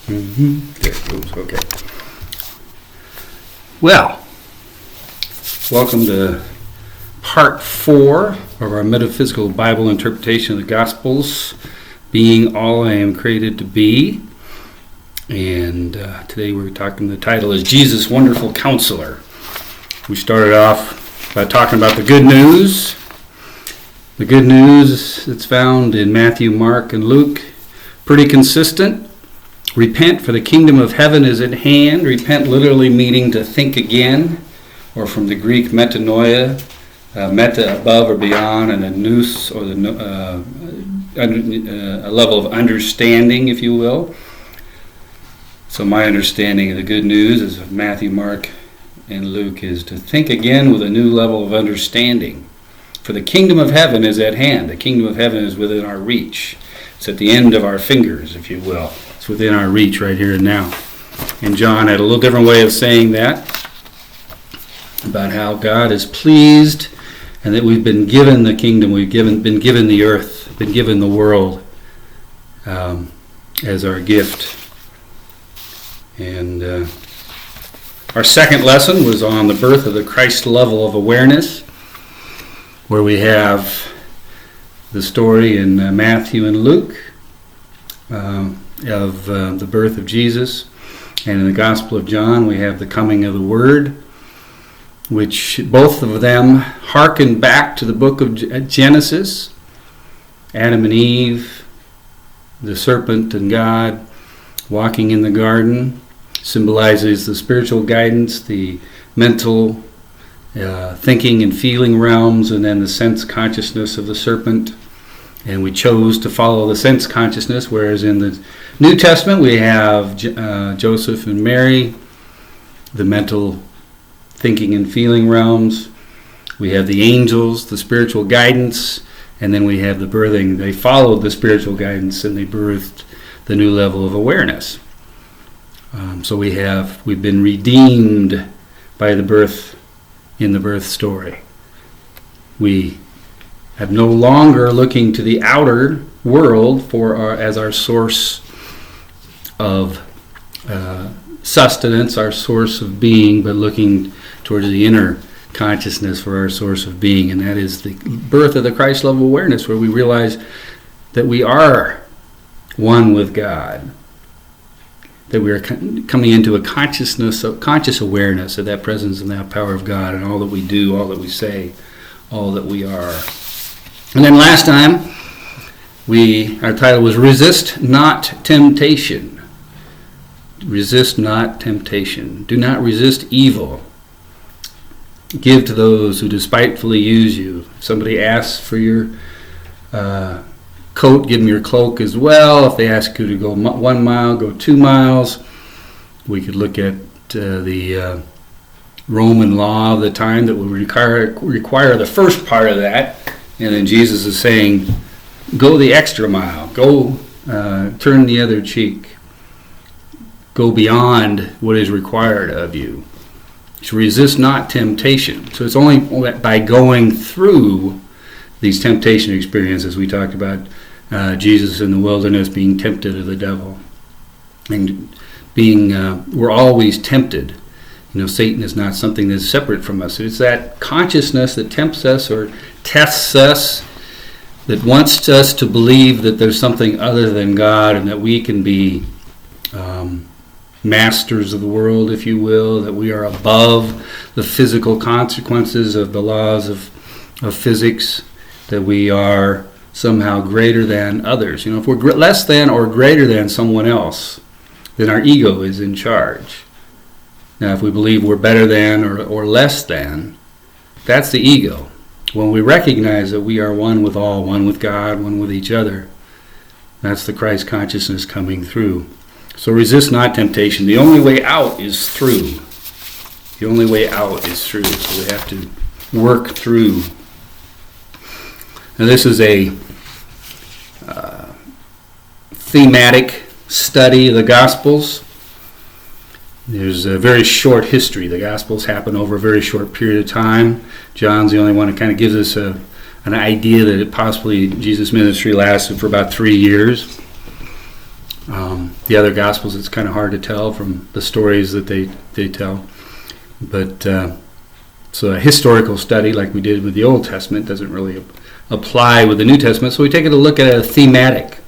There it goes. Okay. Well, welcome to part 4 of our metaphysical Bible interpretation of the Gospels, being all I am created to be. And today we're talking, the title is Jesus, Wonderful Counselor. We started off by talking about the good news. The good news that's found in Matthew, Mark, and Luke, pretty consistent. Repent, for the kingdom of heaven is at hand. Repent literally meaning to think again, or from the Greek metanoia, meta above or beyond, and a nous, or a level of understanding, if you will. So my understanding of the good news is of Matthew, Mark, and Luke is to think again with a new level of understanding. For the kingdom of heaven is at hand. The kingdom of heaven is within our reach. It's at the end of our fingers, if you will. It's within our reach right here and now. And John had a little different way of saying that, about how God is pleased and that we've been given the kingdom, been given the earth, been given the world as our gift. And our second lesson was on the birth of the Christ level of awareness, where we have the story in Matthew and Luke of the birth of Jesus. And in the Gospel of John, we have the coming of the Word, which both of them hearken back to the book of Genesis. Adam and Eve, the serpent and God walking in the garden, symbolizes the spiritual guidance, the mental thinking and feeling realms, and then the sense consciousness of the serpent. And we chose to follow the sense consciousness, whereas in the New Testament we have Joseph and Mary, the mental thinking and feeling realms. We have the angels, the spiritual guidance, and then we have the birthing. They followed the spiritual guidance and they birthed the new level of awareness. So we've been redeemed by the birth in the birth story. We have no longer looking to the outer world as our source of sustenance, our source of being, but looking towards the inner consciousness for our source of being. And that is the birth of the Christ level awareness, where we realize that we are one with God, that we are coming into a conscious awareness of that presence and that power of God and all that we do, all that we say, all that we are. And then last time, our title was Resist Not Temptation. Resist not temptation. Do not resist evil. Give to those who despitefully use you. If somebody asks for your coat, give them your cloak as well. If they ask you to go 1 mile, go 2 miles. We could look at the Roman law of the time that would require the first part of that. And then Jesus is saying, go the extra mile. Go turn the other cheek. Go beyond what is required of you. So resist not temptation. So it's only by going through these temptation experiences. We talked about Jesus in the wilderness being tempted of the devil. And we're always tempted. Satan is not something that's separate from us. It's that consciousness that tempts us or tests us, that wants us to believe that there's something other than God and that we can be masters of the world, if you will, that we are above the physical consequences of the laws of physics, that we are somehow greater than others. If we're less than or greater than someone else, then our ego is in charge. Now, if we believe we're better than or less than, that's the ego. When we recognize that we are one with all, one with God, one with each other, that's the Christ consciousness coming through. So resist not temptation. The only way out is through. The only way out is through. So we have to work through. Now this is a thematic study of the Gospels. There's a very short history. The Gospels happen over a very short period of time. John's the only one that kind of gives us an idea that possibly Jesus' ministry lasted for about 3 years. The other Gospels, it's kind of hard to tell from the stories that they tell. But so a historical study like we did with the Old Testament doesn't really apply with the New Testament. So we take a look at a thematic.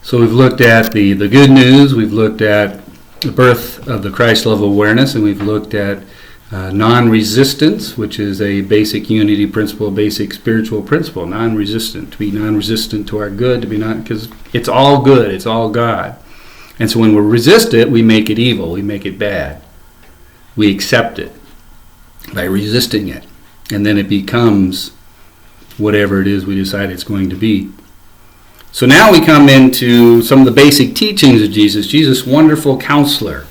So we've looked at the good news, we've looked at the birth of the Christ level awareness, and we've looked at non-resistance, which is a basic unity principle, basic spiritual principle. Non-resistant, to be non-resistant to our good, to be not, because it's all good, it's all God. And so when we resist it, we make it evil, we make it bad. We accept it by resisting it. And then it becomes whatever it is we decide it's going to be. So now we come into some of the basic teachings of Jesus. Jesus, wonderful counselor.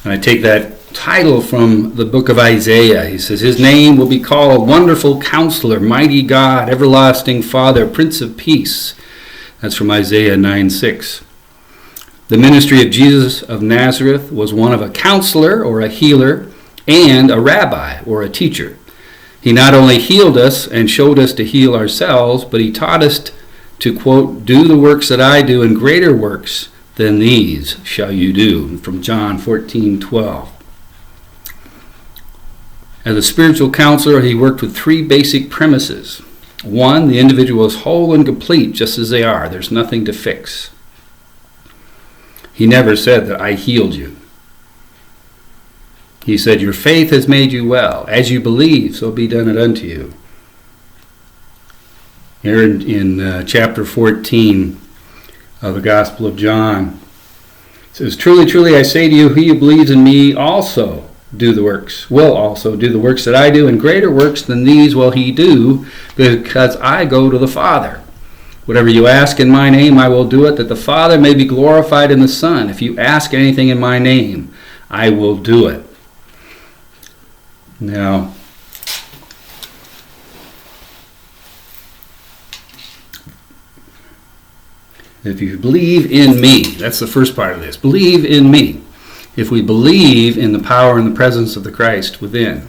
And I take that title from the book of Isaiah. He says, his name will be called Wonderful Counselor, Mighty God, Everlasting Father, Prince of Peace. That's from Isaiah 9:6. The ministry of Jesus of Nazareth was one of a counselor or a healer and a rabbi or a teacher. He not only healed us and showed us to heal ourselves, but he taught us to, quote, do the works that I do, and greater works than these shall you do, from John 14:12. As a spiritual counselor, he worked with three basic premises. One, the individual is whole and complete just as they are. There's nothing to fix. He never said that I healed you. He said, your faith has made you well. As you believe, so be done it unto you. Here in chapter 14 of the Gospel of John, it says, truly, truly, I say to you, he who believes in me will also do the works that I do, and greater works than these will he do, because I go to the Father. Whatever you ask in my name, I will do it, that the Father may be glorified in the Son. If you ask anything in my name, I will do it. Now, if you believe in me, that's the first part of this. Believe in me. If we believe in the power and the presence of the Christ within,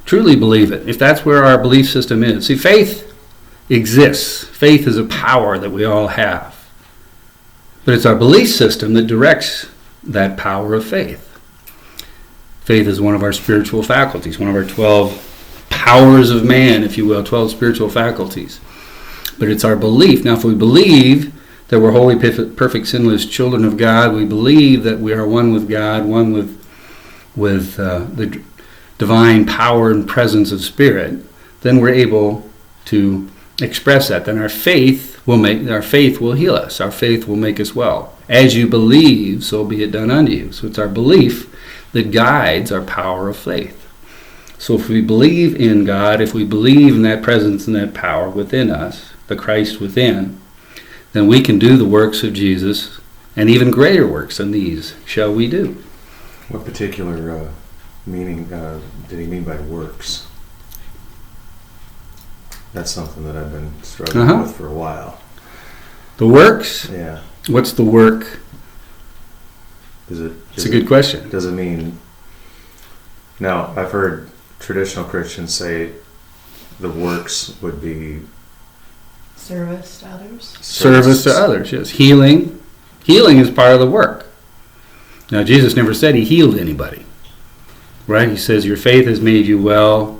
truly believe it, if that's where our belief system is. See, faith exists. Faith is a power that we all have. But it's our belief system that directs that power of faith. Faith is one of our spiritual faculties, one of our 12 powers of man, if you will, 12 spiritual faculties. But it's our belief. Now, if we believe that we're holy, perfect, sinless children of God, we believe that we are one with God, one with the divine power and presence of Spirit, then we're able to express that. Then our faith will heal us. Our faith will make us well. As you believe, so be it done unto you. So it's our belief that guides our power of faith. So if we believe in God, if we believe in that presence and that power within us, the Christ within, then we can do the works of Jesus, and even greater works than these shall we do. What particular meaning did he mean by works? That's something that I've been struggling with for a while. The works? Yeah. What's the work? It's a good question. Does it mean... Now, I've heard traditional Christians say the works would be... Service to others? Service to others, yes. Healing. Healing is part of the work. Now, Jesus never said he healed anybody. Right? He says, your faith has made you well.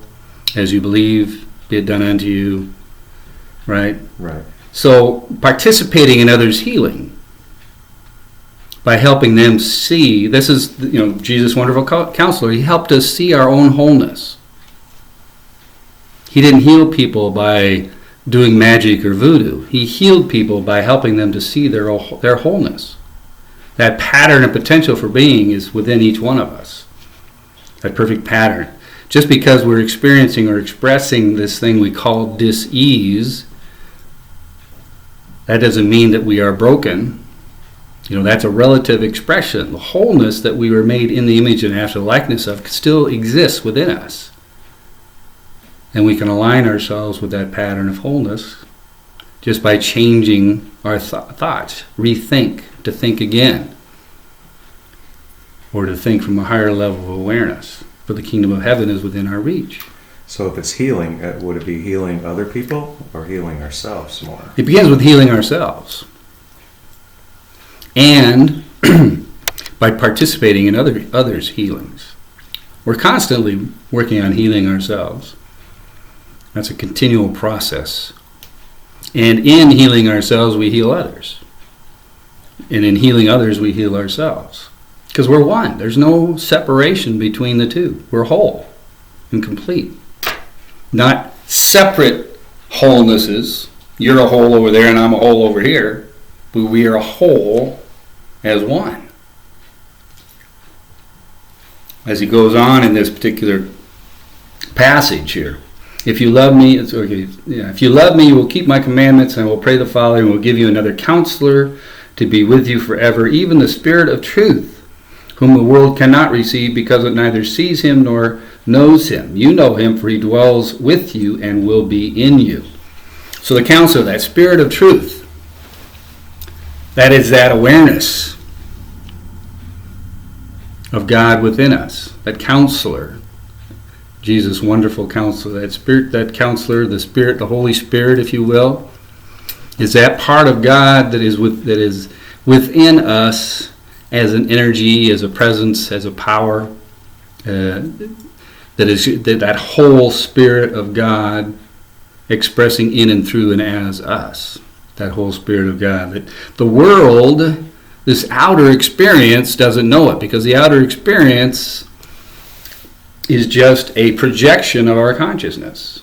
As you believe, be it done unto you. Right? Right. So, participating in others' healing by helping them see, this is, Jesus' wonderful counselor. He helped us see our own wholeness. He didn't heal people by doing magic or voodoo. He healed people by helping them to see their wholeness. That pattern of potential for being is within each one of us. That perfect pattern. Just because we're experiencing or expressing this thing we call dis-ease, that doesn't mean that we are broken. That's a relative expression. The wholeness that we were made in the image and after the likeness of still exists within us. And we can align ourselves with that pattern of wholeness just by changing our thoughts. Rethink, to think again. Or to think from a higher level of awareness. For the kingdom of heaven is within our reach. So if it's healing, would it be healing other people or healing ourselves more? It begins with healing ourselves. And by participating in others' healings. We're constantly working on healing ourselves. That's a continual process. And in healing ourselves, we heal others. And in healing others, we heal ourselves. Because we're one. There's no separation between the two. We're whole and complete. Not separate wholenesses. You're a whole over there and I'm a whole over here. But we are a whole as one. As he goes on in this particular passage here. If you love me, if you love me, you will keep my commandments, and I will pray the Father, and will give you another counselor to be with you forever, even the Spirit of truth, whom the world cannot receive, because it neither sees him nor knows him. You know him, for he dwells with you and will be in you. So the counselor, that Spirit of truth, that is that awareness of God within us, that counselor. Jesus, wonderful counselor, that Spirit, that counselor, the Spirit, the Holy Spirit, if you will, is that part of God that is within us as an energy, as a presence, as a power, that whole Spirit of God expressing in and through and as us, that whole Spirit of God. That the world, this outer experience, doesn't know it, because the outer experience is just a projection of our consciousness.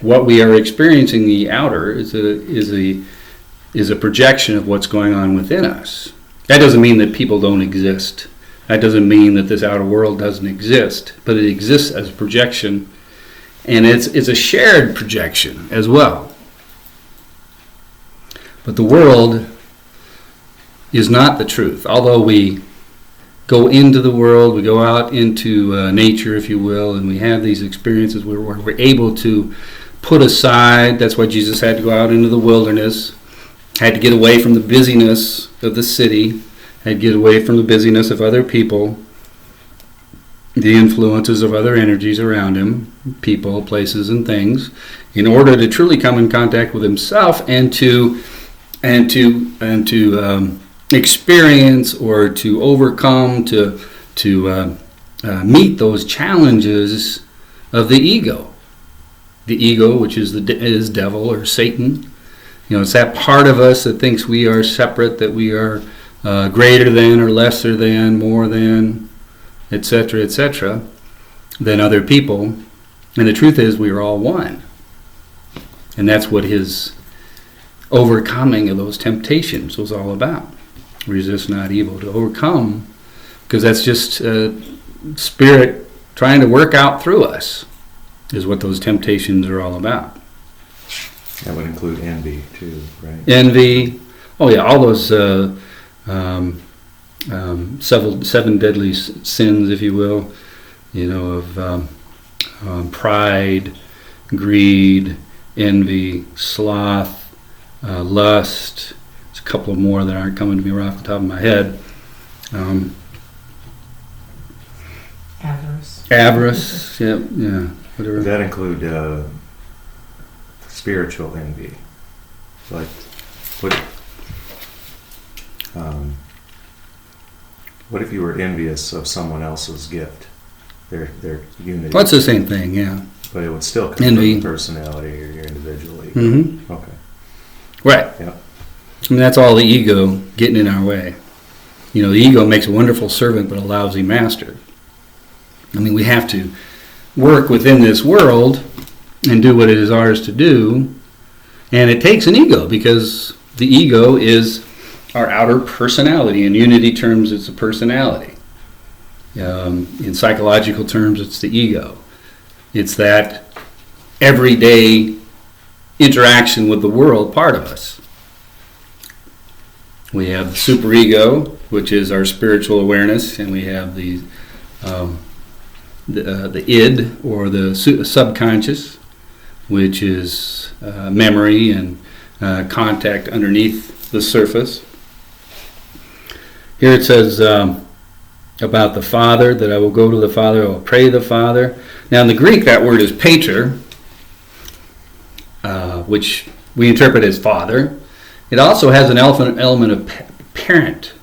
What we are experiencing, the outer, is a projection of what's going on within us. That doesn't mean that people don't exist. That doesn't mean that this outer world doesn't exist, but it exists as a projection, and it's a shared projection as well. But the world is not the truth. Although we go into the world, we go out into nature, if you will, and we have these experiences where we're able to put aside. That's why Jesus had to go out into the wilderness, had to get away from the busyness of the city, had to get away from the busyness of other people, the influences of other energies around him, people, places, and things, in order to truly come in contact with himself and to experience or to overcome, to meet those challenges of the ego. The ego, which is devil or Satan. It's that part of us that thinks we are separate, that we are greater than or lesser than, more than, etc., than other people. And the truth is, we are all one. And that's what his overcoming of those temptations was all about. Resist not evil, to overcome, because that's just Spirit trying to work out through us, is what those temptations are all about. That would include envy too, right? Envy, all those seven deadly sins, if you will, of pride, greed, envy, sloth, lust. There's a couple more that aren't coming to me right off the top of my head. Avarice, yeah, whatever. Would that include spiritual envy? Like, what if you were envious of someone else's gift, their unity? Well, it's the same thing, yeah. But it would still come Envy. from personality or your individually. Mm-hmm. Okay. Right. Yeah. I mean, that's all the ego getting in our way. The ego makes a wonderful servant but a lousy master. I mean, we have to work within this world and do what it is ours to do. And it takes an ego, because the ego is our outer personality. In unity terms, it's a personality. In psychological terms, it's the ego. It's that everyday interaction with the world part of us. We have the superego, which is our spiritual awareness, and we have the id, or the subconscious, which is memory and contact underneath the surface. Here it says about the Father, that I will go to the Father, I will pray the Father. Now in the Greek, that word is pater, which we interpret as father. It also has an element of parent,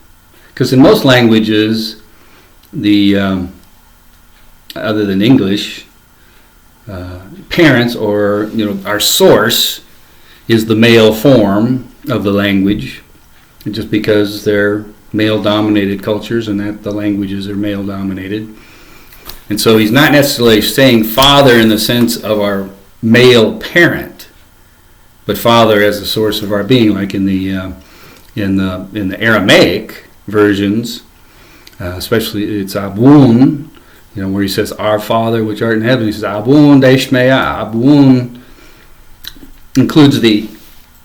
because in most languages, other than English, parents, or our source, is the male form of the language, just because they're male-dominated cultures and that the languages are male-dominated. And so he's not necessarily saying father in the sense of our male parent, but father as the source of our being, like in the Aramaic versions, especially it's Abun, where he says, "Our Father which art in heaven." He says, "Abun deshmeya." Abun includes the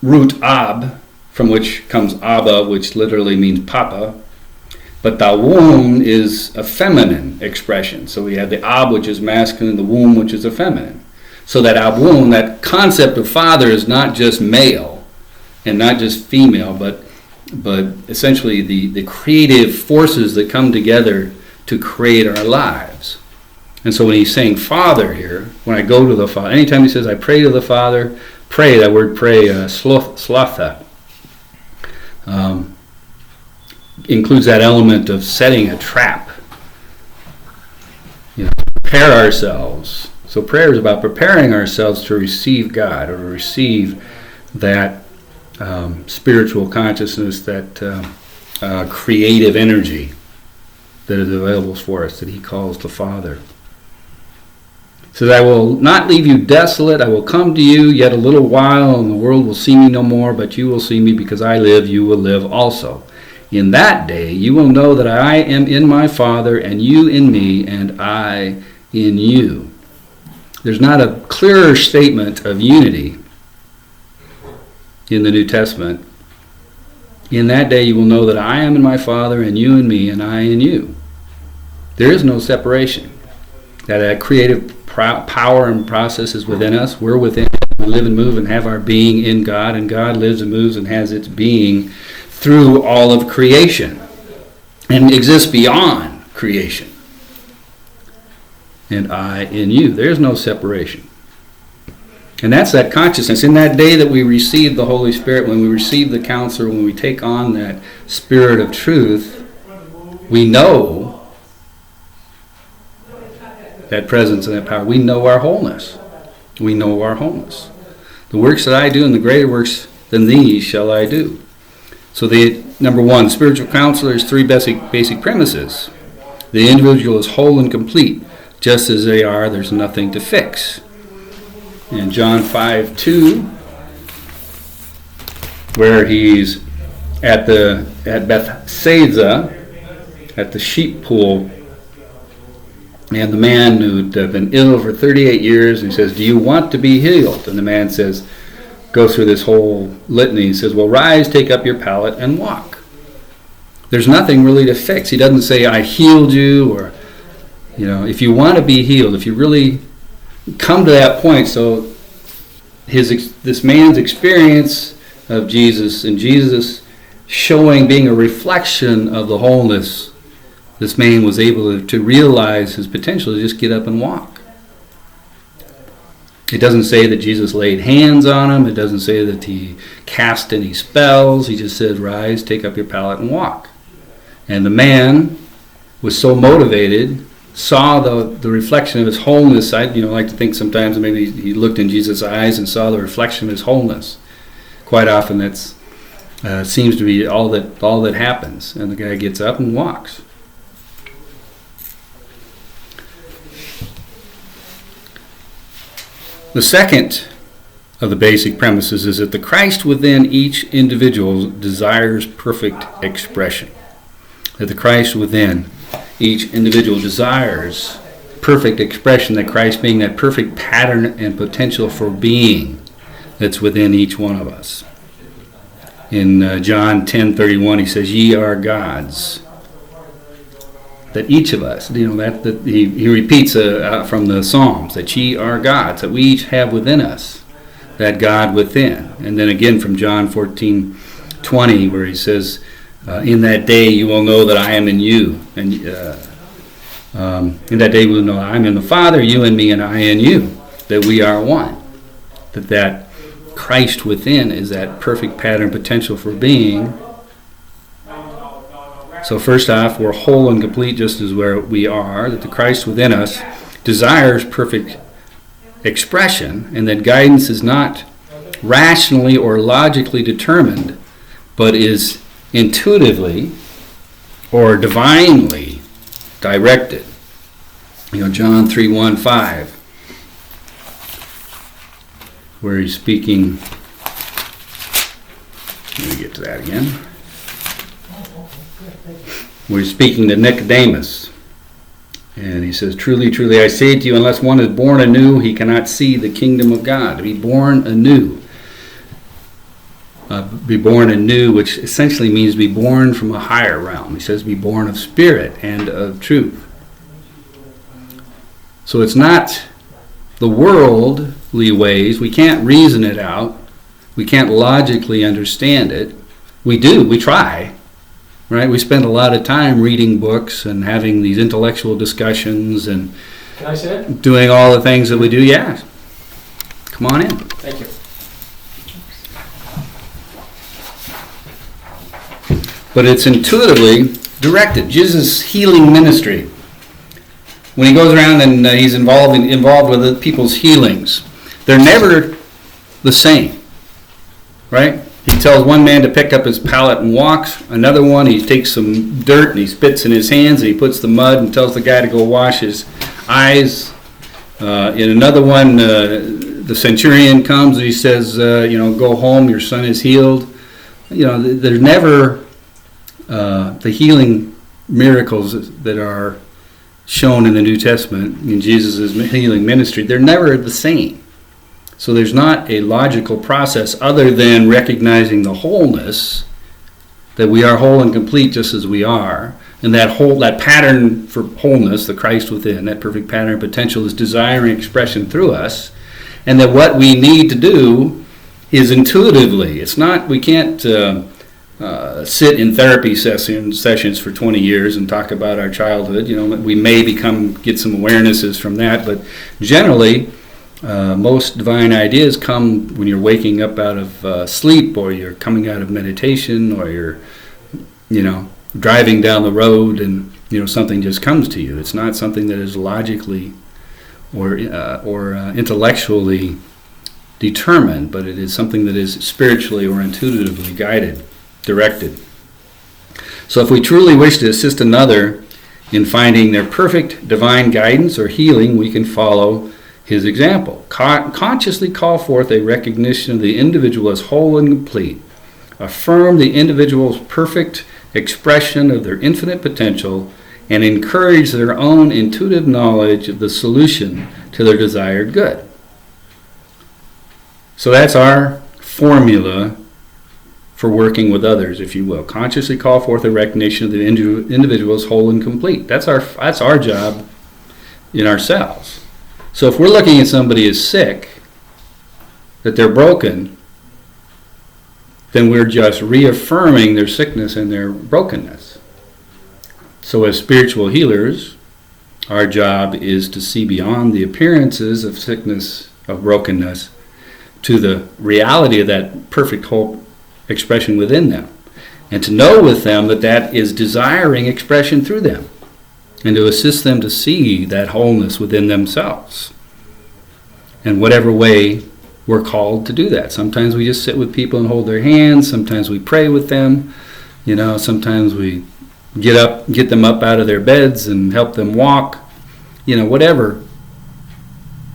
root ab, from which comes Abba, which literally means Papa. But the womb is a feminine expression. So we have the ab, which is masculine, the womb, which is a feminine. So that abun, that concept of father, is not just male and not just female, but essentially the creative forces that come together to create our lives. And so when he's saying Father here, when I go to the Father, anytime he says I pray to the Father, pray, that word pray, slotha, includes that element of setting a trap. Prepare ourselves. So prayer is about preparing ourselves to receive God, or to receive that spiritual consciousness, that creative energy that is available for us, that he calls the Father. He says, "I will not leave you desolate. I will come to you yet a little while, and the world will see me no more, but you will see me, because I live, you will live also. In that day you will know that I am in my Father, and you in me, and I in you." There's not a clearer statement of unity in the New Testament. In that day you will know that I am in my Father, and you in me, and I in you. There is no separation. That creative power and process is within us. We're within it. We live and move and have our being in God, and God lives and moves and has its being through all of creation and exists beyond creation. And I in you. There's no separation. And that's that consciousness. In that day that we receive the Holy Spirit, when we receive the Counselor, when we take on that Spirit of truth, we know that presence and that power. We know our wholeness. We know our wholeness. The works that I do, and the greater works than these shall I do. So number one, spiritual counselor is three basic premises. The individual is whole and complete. Just as they are, there's nothing to fix. In John 5:2, where he's at Bethsaida, at the sheep pool, and the man who'd been ill for 38 years, and he says, "Do you want to be healed?" And the man goes through this whole litany. He says, "Well, rise, take up your pallet, and walk." There's nothing really to fix. He doesn't say, "I healed you," or, if you want to be healed, if you really come to that point. So this man's experience of Jesus, and Jesus being a reflection of the wholeness, this man was able to realize his potential to just get up and walk. It doesn't say that Jesus laid hands on him. It doesn't say that he cast any spells. He just said, "Rise, take up your pallet, and walk." And the man was so motivated, saw the reflection of his wholeness. I like to think sometimes maybe he looked in Jesus' eyes and saw the reflection of his wholeness. Quite often that's seems to be all that happens. And the guy gets up and walks. The second of the basic premises is that the Christ within each individual desires perfect expression. That the Christ within each individual desires perfect expression, that Christ being that perfect pattern and potential for being that's within each one of us. In John 10:31, he says, "Ye are gods." That each of us, he repeats from the Psalms, that ye are gods, that we each have within us that God within. And then again from John 14:20, where he says, "In that day you will know that I am in you, and In that day we will know I'm in the Father, you in me, and I in you, that we are one. That Christ within is that perfect pattern potential for being. So first off, we're whole and complete just as where we are, that the Christ within us desires perfect expression, and that guidance is not rationally or logically determined, but is intuitively or divinely directed. John 3:1-5, where he's speaking. Let me get to that again. Where he's speaking to Nicodemus. And he says, truly, truly, I say to you, unless one is born anew, he cannot see the kingdom of God. To be born anew. Be born anew, which essentially means be born from a higher realm. He says be born of spirit and of truth. So it's not the worldly ways. We can't reason it out. We can't logically understand it. We do. We try. Right? We spend a lot of time reading books and having these intellectual discussions and Can I sit? doing all the things that we do. Yeah. Come on in. Thank you. But it's intuitively directed. Jesus' healing ministry. When he goes around and he's involved with people's healings, they're never the same. Right? He tells one man to pick up his pallet and walks. Another one, he takes some dirt and he spits in his hands and he puts the mud and tells the guy to go wash his eyes. In another one, the centurion comes and he says, go home, your son is healed. There's never the healing miracles that are shown in the New Testament in Jesus' healing ministry. They're never the same. So there's not a logical process other than recognizing the wholeness, that we are whole and complete just as we are, and that pattern for wholeness, the Christ within, that perfect pattern potential is desiring expression through us, and that what we need to do is intuitively. It's not, we can't sit in therapy sessions for 20 years and talk about our childhood. We may get some awarenesses from that, but generally, most divine ideas come when you're waking up out of sleep, or you're coming out of meditation, or you're, driving down the road and, something just comes to you. It's not something that is logically or intellectually determined, but it is something that is spiritually or intuitively guided, directed. So if we truly wish to assist another in finding their perfect divine guidance or healing, we can follow his example. Consciously call forth a recognition of the individual as whole and complete. Affirm the individual's perfect expression of their infinite potential and encourage their own intuitive knowledge of the solution to their desired good. So that's our formula for working with others, if you will. Consciously call forth a recognition of the individual as whole and complete. That's our job in ourselves. So if we're looking at somebody as sick, that they're broken, then we're just reaffirming their sickness and their brokenness. So as spiritual healers, our job is to see beyond the appearances of sickness, of brokenness, to the reality of that perfect whole expression within them. And to know with them that is desiring expression through them. And to assist them to see that wholeness within themselves. In whatever way we're called to do that. Sometimes we just sit with people and hold their hands. Sometimes we pray with them. Sometimes we get them up out of their beds and help them walk. Whatever.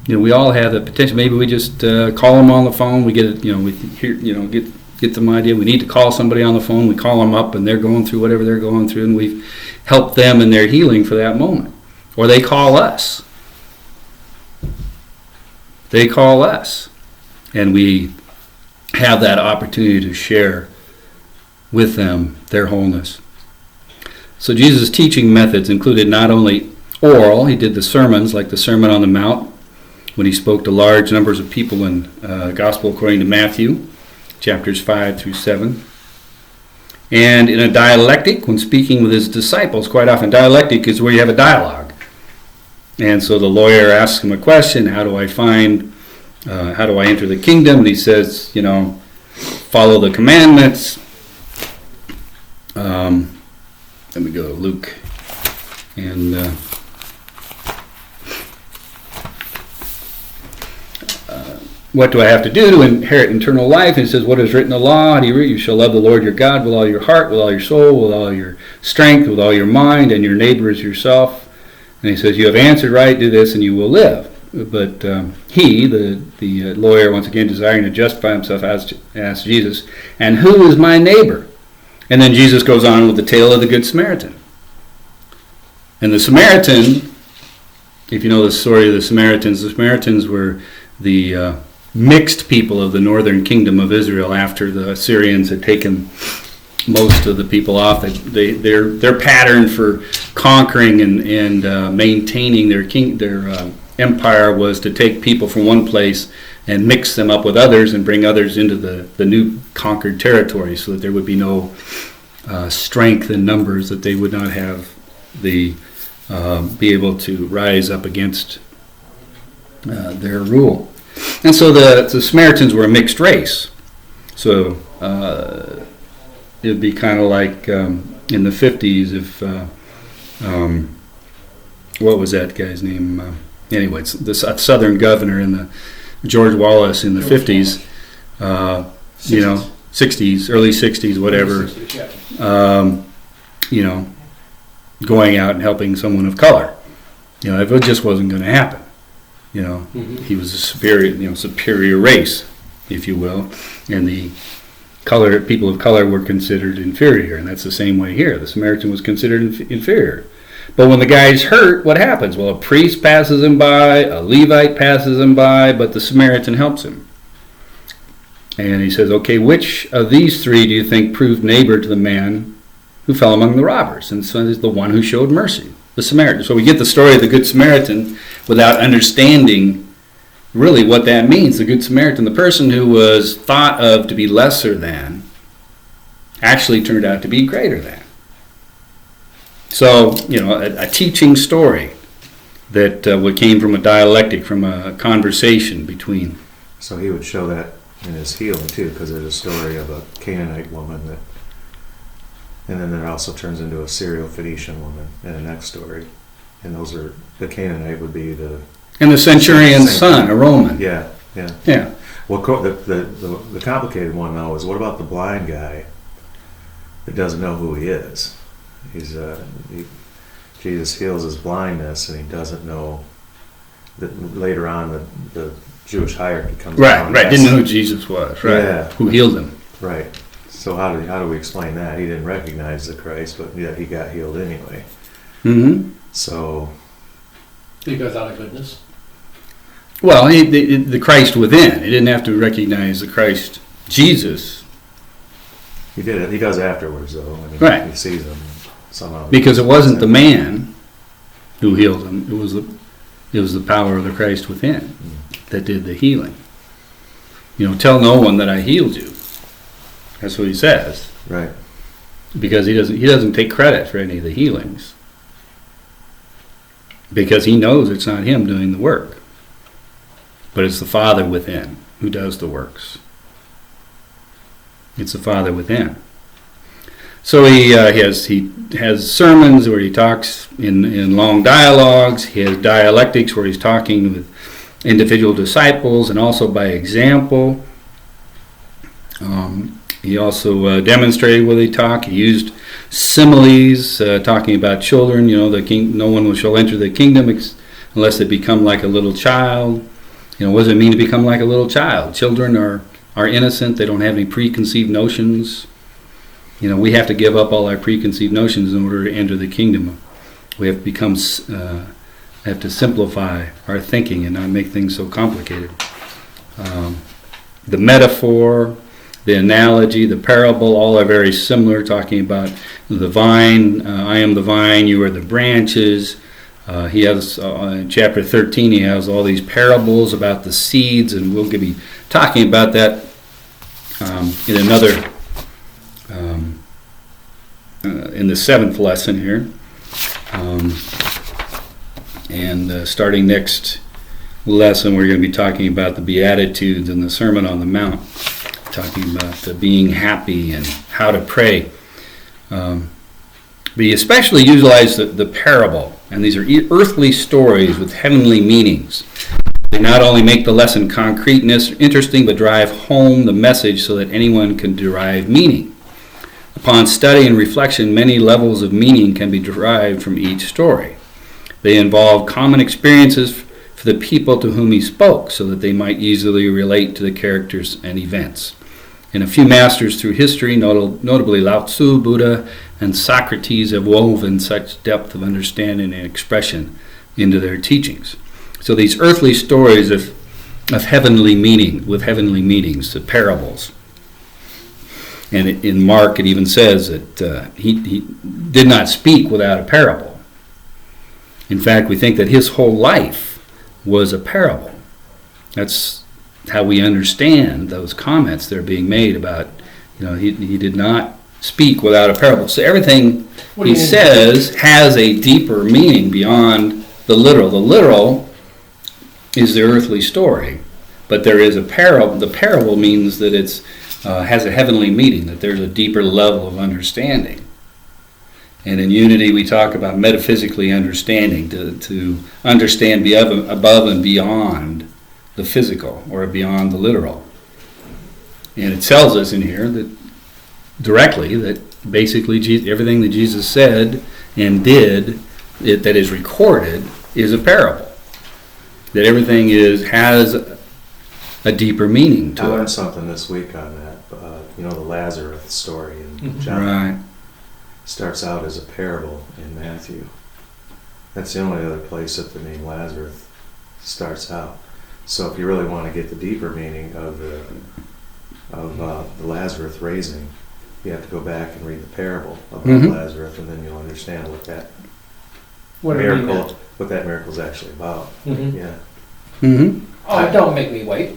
We all have the potential. Maybe we just call them on the phone. We get get some idea. We need to call somebody on the phone. We call them up and they're going through whatever they're going through, and we've helped them in their healing for that moment. Or they call us. And we have that opportunity to share with them their wholeness. So Jesus' teaching methods included not only oral, he did the sermons like the Sermon on the Mount, when he spoke to large numbers of people in Gospel according to Matthew, chapters 5 through 7. And in a dialectic, when speaking with his disciples, quite often dialectic is where you have a dialogue. And so the lawyer asks him a question, how do I enter the kingdom? And he says, follow the commandments. Let me go to Luke. And what do I have to do to inherit eternal life? And he says, what is written in the law? And you shall love the Lord your God with all your heart, with all your soul, with all your strength, with all your mind, and your neighbor as yourself. And he says, you have answered right, do this, and you will live. But he, the lawyer, once again desiring to justify himself, asked Jesus, and who is my neighbor? And then Jesus goes on with the tale of the Good Samaritan. And the Samaritan, if you know the story of the Samaritans were the mixed people of the northern kingdom of Israel after the Assyrians had taken most of the people off. Their pattern for conquering and maintaining their empire was to take people from one place and mix them up with others and bring others into the new conquered territory, so that there would be no strength in numbers, that they would not have be able to rise up against their rule. And so the Samaritans were a mixed race. So it would be kind of like in the 50s if, what was that guy's name? Anyway, it's the southern governor in the George Wallace in the 50s, 60s, early 60s, whatever, 60s, yeah. Going out and helping someone of color. If it just wasn't going to happen. He was a superior race, if you will, and the people of color were considered inferior, and that's the same way here. The Samaritan was considered inferior. But when the guy's hurt, what happens? Well, a priest passes him by, a Levite passes him by, but the Samaritan helps him. And he says, okay, which of these three do you think proved neighbor to the man who fell among the robbers? And so it's the one who showed mercy, the Samaritan. So we get the story of the Good Samaritan without understanding really what that means. The Good Samaritan, the person who was thought of to be lesser than, actually turned out to be greater than. So, a teaching story that what came from a dialectic, from a conversation between. So he would show that in his healing too, because there's a story of a Canaanite woman and then it also turns into a Syro-Phoenician woman in the next story. And the Canaanite would be and the centurion's son, a Roman. Yeah. Well, the complicated one though is, what about the blind guy that doesn't know who he is? Jesus heals his blindness, and he doesn't know that later on the Jewish hierarchy comes down. Right. Didn't know who Jesus was. Right. Yeah. Who healed him. Right. So how do we explain that? He didn't recognize the Christ, but yet he got healed anyway. Mm-hmm. So. Because out of goodness. Well, the Christ within. He didn't have to recognize the Christ Jesus. He did it. He does afterwards, though. Right. He sees him somehow. Because it wasn't the man who healed him. It was the power of the Christ within that did the healing. Tell no one that I healed you. That's what he says. Right. Because he doesn't take credit for any of the healings. Because he knows it's not him doing the work. But it's the Father within who does the works. It's the Father within. So he has sermons where he talks in long dialogues. He has dialectics where he's talking with individual disciples and also by example. He also demonstrated where they talk. He used similes, talking about children. No one shall enter the kingdom unless they become like a little child. What does it mean to become like a little child? Children are innocent. They don't have any preconceived notions. We have to give up all our preconceived notions in order to enter the kingdom. We have to have to simplify our thinking and not make things so complicated. The metaphor, the analogy, the parable, all are very similar, talking about the vine. I am the vine, you are the branches. He has, in chapter 13, he has all these parables about the seeds, and we'll be talking about that in another, in the 7th lesson here. And starting next lesson, we're going to be talking about the Beatitudes and the Sermon on the Mount, talking about being happy and how to pray. But he especially utilized the parable, and these are earthly stories with heavenly meanings. They not only make the lesson concrete and interesting, but drive home the message so that anyone can derive meaning. Upon study and reflection, many levels of meaning can be derived from each story. They involve common experiences for the people to whom he spoke, so that they might easily relate to the characters and events. And a few masters through history, notably Lao Tzu, Buddha, and Socrates, have woven such depth of understanding and expression into their teachings. So these earthly stories of heavenly meaning, with heavenly meanings, the parables. And in Mark it even says that he did not speak without a parable. In fact, we think that his whole life was a parable. That's how we understand those comments that are being made about, he did not speak without a parable. So everything he says has a deeper meaning beyond the literal. The literal is the earthly story, but there is a parable. The parable means that it's has a heavenly meaning, that there's a deeper level of understanding. And in Unity we talk about metaphysically understanding, to understand above and beyond the physical or beyond the literal. And it tells us in here that directly that basically everything that Jesus said and did that is recorded is a parable. That everything has a deeper meaning to I it. learned something this week on that. The Lazarus story in John. Right. Starts out as a parable in Matthew. That's the only other place that the name Lazarus starts out. So if you really want to get the deeper meaning of the Lazarus raising, you have to go back and read the parable about Lazarus, and then you'll understand what that miracle is actually about. Mm-hmm. Yeah. Mm-hmm. Oh, don't make me wait.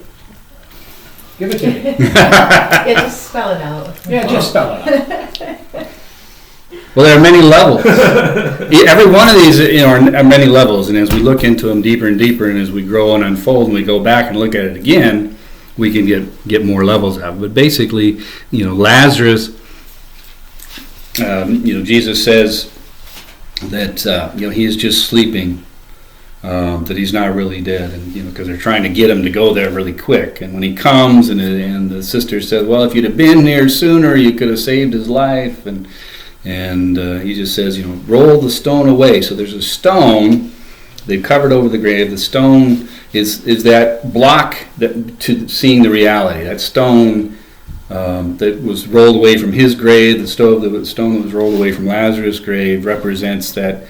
Give it to me. Yeah, just spell it out. Yeah, just spell it out. Well, there are many levels. Every one of these are many levels, and as we look into them deeper and deeper, and as we grow and unfold, and we go back and look at it again, we can get more levels out. But basically, Lazarus, Jesus says that he is just sleeping, that he's not really dead, and because they're trying to get him to go there really quick. And when he comes, and the sister says, "Well, if you'd have been here sooner, you could have saved his life," and he just says, roll the stone away. So there's a stone they've covered over the grave. The stone is that block to seeing the reality. That stone that was rolled away from his grave, the stone that was rolled away from Lazarus' grave, represents that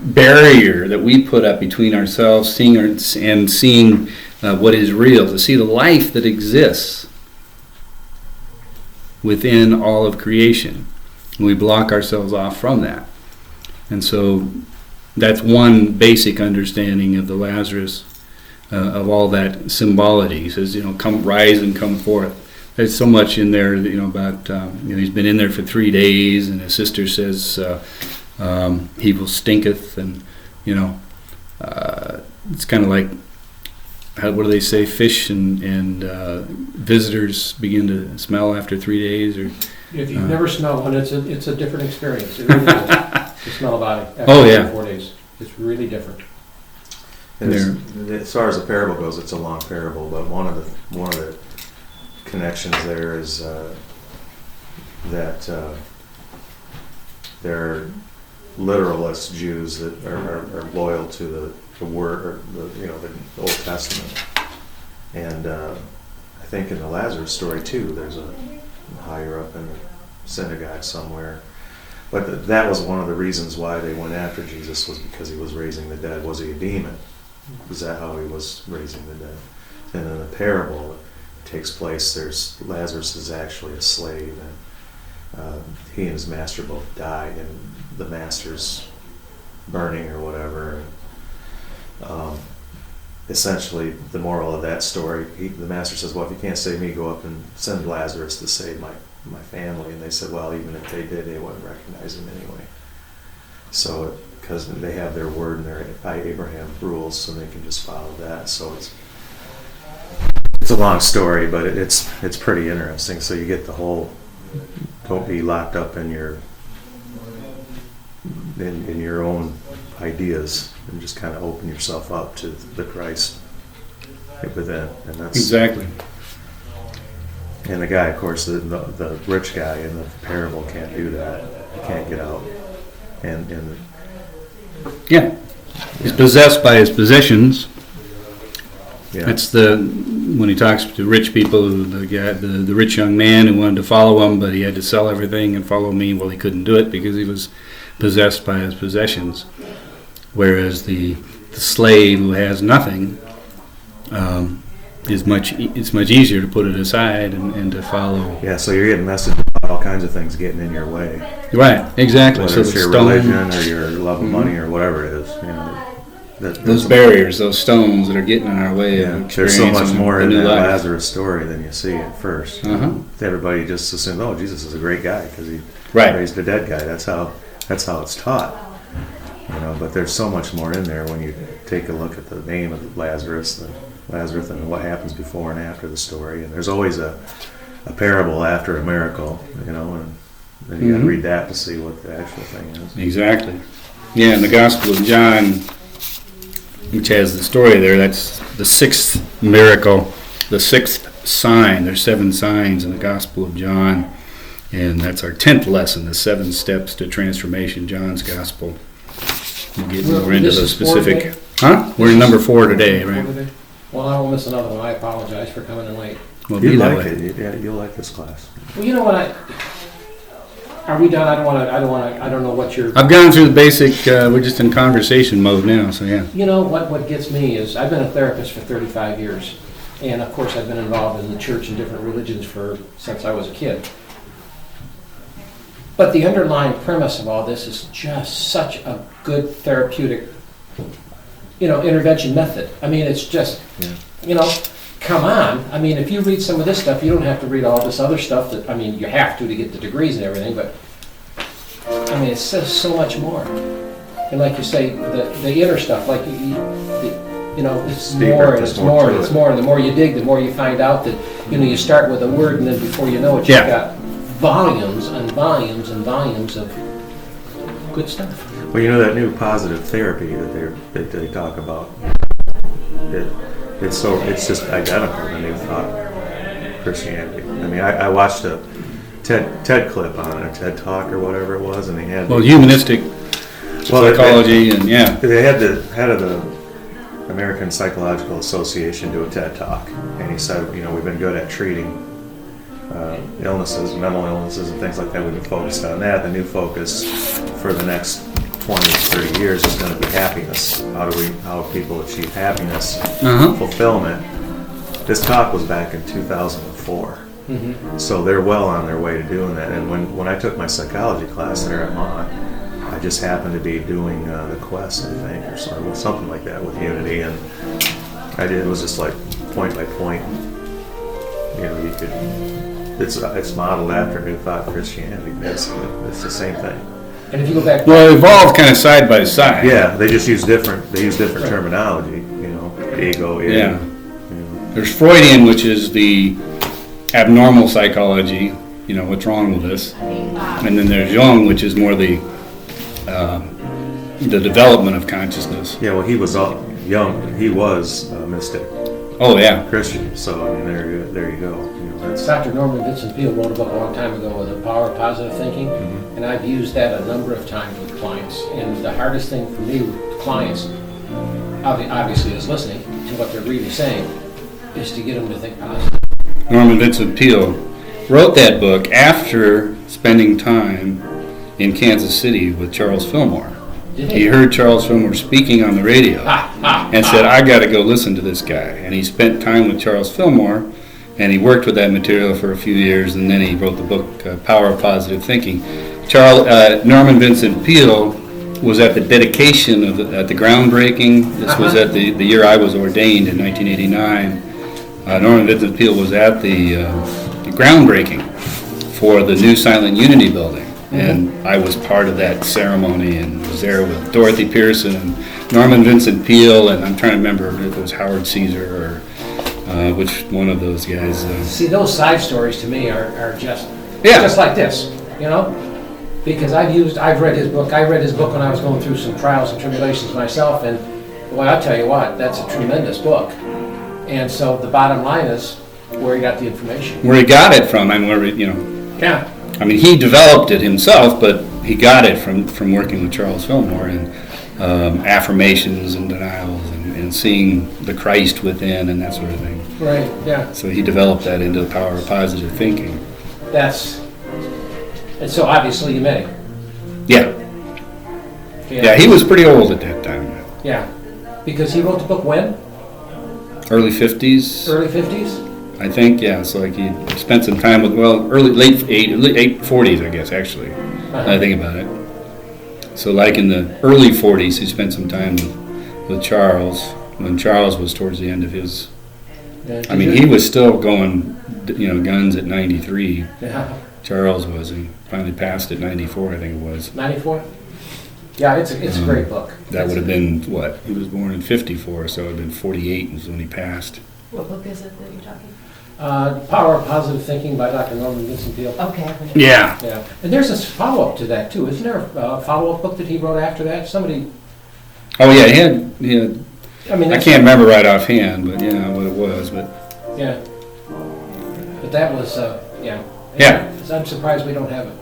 barrier that we put up between ourselves and seeing what is real, to see the life that exists within all of creation. We block ourselves off from that. And so that's one basic understanding of the Lazarus, of all that symbology. He says, come rise and come forth. There's so much in there, about, he's been in there for 3 days, and his sister says, he will stinketh, and, it's kind of like, what do they say? Fish and visitors begin to smell after 3 days, or If you've never smelled one, it's a different experience. It really is. To smell a body after 4 days. It's really different. And as far as the parable goes, it's a long parable, but one of the connections there is that there are literalist Jews that are loyal to the word, or the Old Testament, and I think in the Lazarus story too, there's a higher up in the synagogue somewhere. But that was one of the reasons why they went after Jesus, was because he was raising the dead. Was he a demon? Was that how he was raising the dead? And in the parable, it takes place, Lazarus is actually a slave, and he and his master both died, and the master's burning or whatever. Essentially, the moral of that story, the master says, well, if you can't save me, go up and send Lazarus to save my family. And they said, well, even if they did, they wouldn't recognize him anyway. So because they have their word and their by Abraham rules, so they can just follow that. So it's a long story, but it's pretty interesting. So you get the whole, don't be locked up in your own ideas, and just kind of open yourself up to the Christ within, and that's Exactly. And the guy, of course, the rich guy in the parable can't do that. He can't get out, and Yeah. He's possessed by his possessions. yeah, That's when he talks to rich people, the rich young man who wanted to follow him, but he had to sell everything and follow me. Well, he couldn't do it because he was possessed by his possessions. Whereas the slave who has nothing, it's much easier to put it aside and to follow. yeah. So you're getting messages about all kinds of things getting in your way, Right, exactly. whether So it's the your stone, religion or your love of money or whatever it is. You know, those barriers, those stones that are getting in our way Yeah, of there's so much experiencing more the in new that life. Lazarus story than you see at first. Uh-huh. Everybody just assumes, oh, Jesus is a great guy because he Right. raised a dead guy. That's how it's taught. You know, but there's so much more in there when you take a look at the name of Lazarus and what happens before and after the story. And there's always a parable after a miracle, you know, and then you got to read that to see what the actual thing is. Exactly. Yeah, in the Gospel of John, which has the story there, that's the sixth miracle, the sixth sign. There's 7 signs in the Gospel of John, and that's our 10th lesson, the 7 steps to transformation, John's Gospel. We'll get more into This the is 4 specific. today? Huh? We're in number 4 today, right? Well, I won't miss another one. I apologize for coming in late. We'll You be that like way. it. Yeah, you'll like this class. Well, you know what? Are we done? I don't know what you're. I've gone through the basic, we're just in conversation mode now, so yeah. You know, what gets me is I've been a therapist for 35 years. And of course, I've been involved in the church and different religions since I was a kid. But the underlying premise of all this is just such a good therapeutic, intervention method. I mean, it's just, come on. I mean, if you read some of this stuff, you don't have to read all this other stuff that, you have to get the degrees and everything, but, it says so much more. And like you say, the inner stuff, like it's Deeper, more and there's it's more more to and it's it. more. And the more you dig, the more you find out that, you start with a word and then before you know it, you've Yeah. got volumes and volumes and volumes of good stuff. Well, that new positive therapy that they talk about, it's just identical to new thought Christianity. I watched a TED clip on it, a TED talk or whatever it was, and they had Humanistic psychology and yeah. They had the head of the American Psychological Association do a TED talk, and he said, we've been good at treating illnesses, mental illnesses, and things like that. We've been focused on that. The new focus for the next 20 to 30 years is going to be happiness. How people achieve happiness, fulfillment. This talk was back in 2004. So they're well on their way to doing that. And when I took my psychology class there at Mont, I just happened to be doing the Quest, I think, or something like that with Unity, and it was just like point by point. You could. It's modeled after New Thought Christianity. It's the same thing. And if you go back, Well, it evolved kind of side by side. Yeah, they just use different. They use different terminology. Ego. Yeah. There's Freudian, which is the abnormal psychology. What's wrong with us? And then there's Jung, which is more the development of consciousness. Yeah. Well, he was young. He was a mystic Oh yeah. Christian. So there you go. That's Dr. Norman Vincent Peale wrote a book a long time ago with The Power of Positive Thinking, and I've used that a number of times with clients. And the hardest thing for me with clients, obviously, is listening to what they're really saying, is to get them to think positive. Norman Vincent Peale wrote that book after spending time in Kansas City with Charles Fillmore. He heard Charles Fillmore speaking on the radio and said, I got to go listen to this guy. And he spent time with Charles Fillmore, and he worked with that material for a few years, and then he wrote the book, Power of Positive Thinking. Norman Vincent Peale was at the dedication at the groundbreaking. This was at the year I was ordained in 1989. Norman Vincent Peale was at the groundbreaking for the new Silent Unity building. And I was part of that ceremony and was there with Dorothy Pearson and Norman Vincent Peale, and I'm trying to remember if it was Howard Caesar or which one of those guys. See, those side stories to me are just Yeah. just like this, you know? Because I've read his book. I read his book when I was going through some trials and tribulations myself, and boy, I'll tell you what, that's a tremendous book. And so the bottom line is where he got the information. Where he got it from, I mean, Yeah. I mean, he developed it himself, but he got it from working with Charles Fillmore and affirmations and denials and seeing the Christ within and that sort of thing. Right, yeah. So he developed that into the power of positive thinking. And so obviously you met him. Yeah. Yeah, he was pretty old at that time. Yeah. Because he wrote the book when? Early 50s, Early 50s? I think, yeah. So like he spent some time with, late 40s, I guess, actually. Uh-huh. I think about it. So like in the early 40s, he spent some time with Charles, when Charles was towards the end of his, Yeah, I mean, he was still going, guns at 93. Yeah. Charles was. He finally passed at 94, I think it was. 94? Yeah, it's a great book. That would have been, what? He was born in 54, so it would have been 48 was when he passed. What book is it that you're talking? Power of Positive Thinking by Dr. Norman Vincent Peale. Okay. Yeah. Yeah, and there's a follow-up to that too. Isn't there a follow-up book that he wrote after that? Somebody, Oh, yeah, he had I mean, I that's, can't remember right offhand, but yeah, what it was, but yeah. But that was, yeah. Yeah. I'm surprised we don't have it.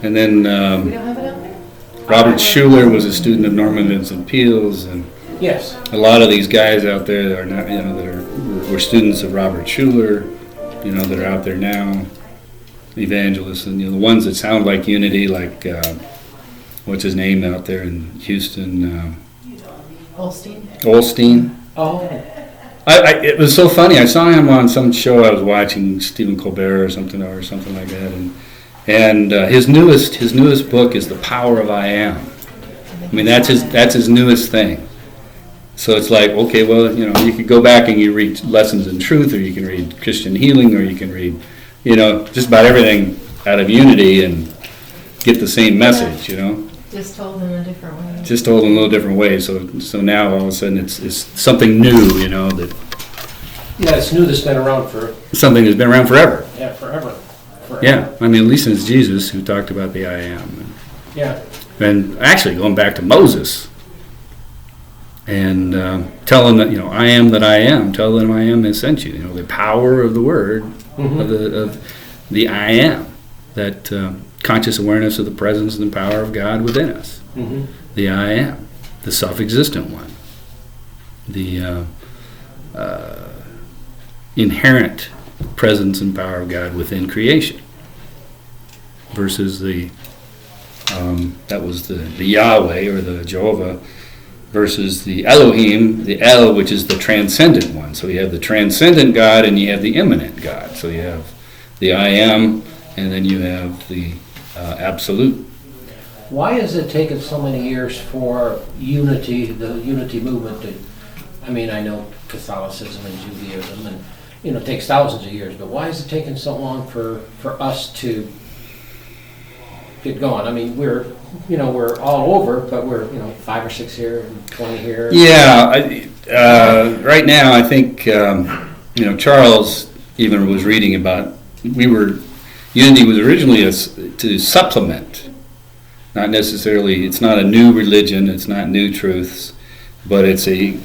and then We don't have it out there? Robert Schuller was a student of Norman Vincent Peale's, and Yes. a lot of these guys out there that are not, were students of Robert Schuller, that are out there now, evangelists, and the ones that sound like unity, like what's his name out there in Houston, Holstein? Olstein. Oh, It was so funny. I saw him on some show I was watching, Stephen Colbert or something like that, and his newest book is The Power of I Am. I mean, that's his newest thing. So it's like, okay, well, you could go back and you read Lessons in Truth, or you can read Christian Healing, or you can read, just about everything out of unity and get the same message, Just told in a different way. just told in a little different way. So now all of a sudden it's something new, that yeah, it's new that's been around for, something that's been around forever. yeah, forever. Yeah, I mean, at least it's Jesus who talked about the I am. Yeah. And actually going back to Moses and tell him that, I am that I am. Tell them I am has sent you. The power of the word, of the I am, that conscious awareness of the presence and the power of God within us. Mm-hmm. The I am, the self-existent one, the inherent presence and power of God within creation, versus that was the Yahweh or the Jehovah, versus the Elohim, the El, which is the transcendent one. So you have the transcendent God and you have the immanent God. So you have the I am, and then you have the absolute. Why has it taken so many years for unity, the unity movement to, I mean, I know Catholicism and Judaism and, it takes thousands of years, but why has it taken so long for us to get going? I mean, we're all over, but we're, 5 or 6 here and 20 here. Yeah, right now I think, Charles even was reading about, unity was originally to supplement, not necessarily, it's not a new religion, it's not new truths, but it's a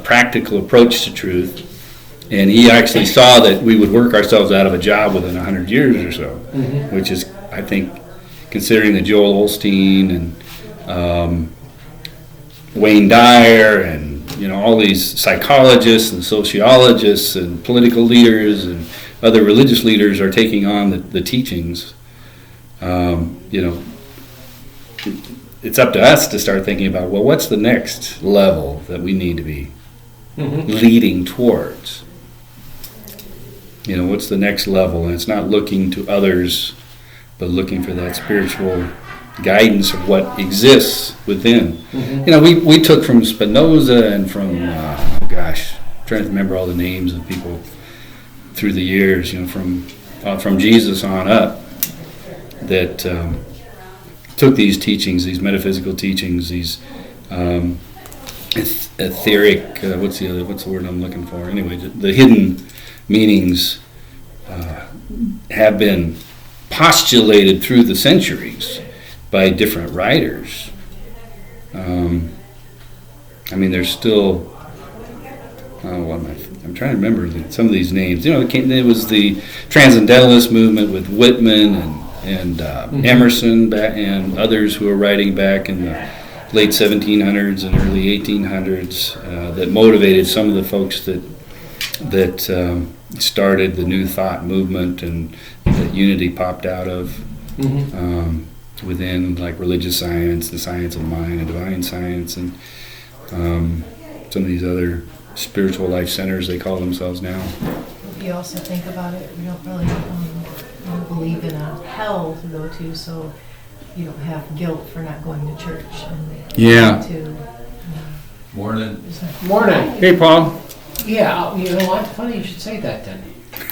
practical approach to truth. And he actually saw that we would work ourselves out of a job within 100 years or so, which is, I think, considering the Joel Osteen and Wayne Dyer and all these psychologists and sociologists and political leaders and other religious leaders are taking on the teachings. It's up to us to start thinking about, well, what's the next level that we need to be leading towards? What's the next level? And it's not looking to others, but looking for that spiritual guidance of what exists within. We took from Spinoza and from, trying to remember all the names of people through the years, from Jesus on up. that took these teachings, these metaphysical teachings, these etheric, what's the word I'm looking for? Anyway, the hidden meanings have been postulated through the centuries by different writers. I mean, there's still. I'm trying to remember some of these names. It was the Transcendentalist movement with Whitman and Emerson and others who were writing back in the late 1700s and early 1800s that motivated some of the folks that started the New Thought movement and that unity popped out of within, like religious science, the science of mind, and divine science, and some of these other spiritual life centers they call themselves now. If you also think about it, we don't really believe in a hell to go to, so you don't have guilt for not going to church. And Yeah. Morning. Morning. Hey, Paul. Yeah, you know what? Funny you should say that then.